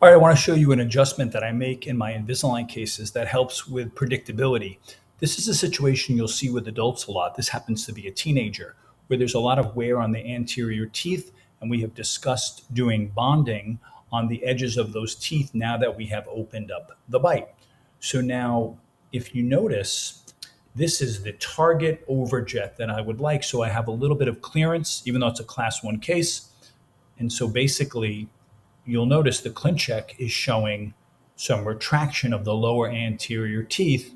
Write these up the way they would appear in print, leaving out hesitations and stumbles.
All right, I want to show you an adjustment that I make in my Invisalign cases that helps with predictability. This is a situation you'll see with adults a lot. This happens to be a teenager where there's a lot of wear on the anterior teeth, and we have discussed doing bonding on the edges of those teeth now that we have opened up the bite. So now, if you notice, this is the target overjet that I would like. So I have a little bit of clearance, even though it's a class 1 case. And so basically, you'll notice the ClinCheck is showing some retraction of the lower anterior teeth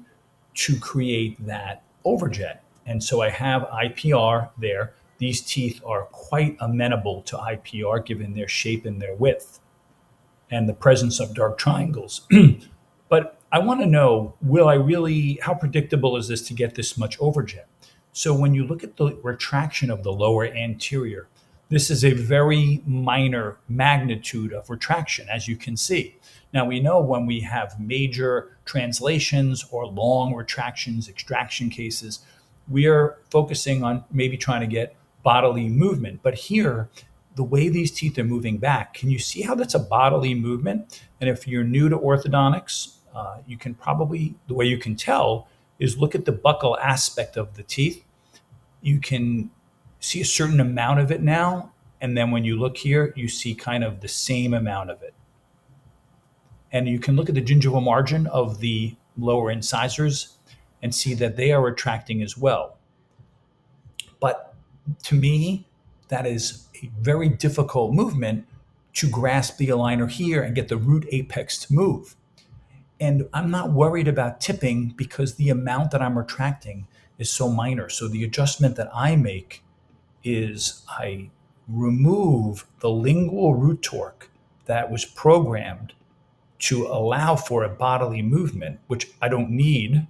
to create that overjet. And so I have IPR there. These teeth are quite amenable to IPR given their shape and their width and the presence of dark triangles. But I want to know, how predictable is this to get this much overjet? So when you look at the retraction of the lower anterior, this is a very minor magnitude of retraction, as you can see. Now, we know when we have major translations or long retractions, extraction cases, we are focusing on maybe trying to get bodily movement. But here, the way these teeth are moving back, can you see how that's a bodily movement? And if you're new to orthodontics, the way you can tell is look at the buccal aspect of the teeth. You can see a certain amount of it now, and then when you look here, you see kind of the same amount of it. And you can look at the gingival margin of the lower incisors and see that they are retracting as well. But to me, that is a very difficult movement to grasp the aligner here and get the root apex to move. And I'm not worried about tipping because the amount that I'm retracting is so minor. So the adjustment that I make is I remove the lingual root torque that was programmed to allow for a bodily movement, which I don't need.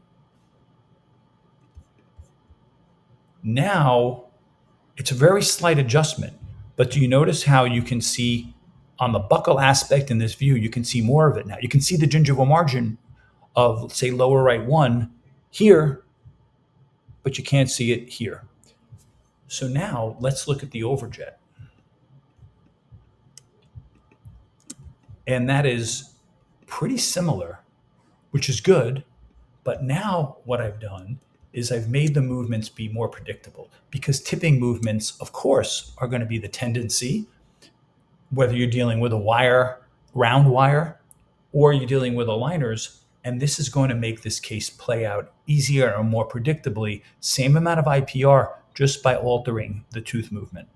Now, it's a very slight adjustment, but do you notice how you can see on the buccal aspect in this view, you can see more of it now. You can see the gingival margin of, say, lower right 1 here, but you can't see it here. So now let's look at the overjet. And that is pretty similar, which is good. But now what I've done is I've made the movements be more predictable because tipping movements, of course, are going to be the tendency, whether you're dealing with a wire, round wire, or you're dealing with aligners. And this is going to make this case play out easier and more predictably, same amount of IPR, just by altering the tooth movement.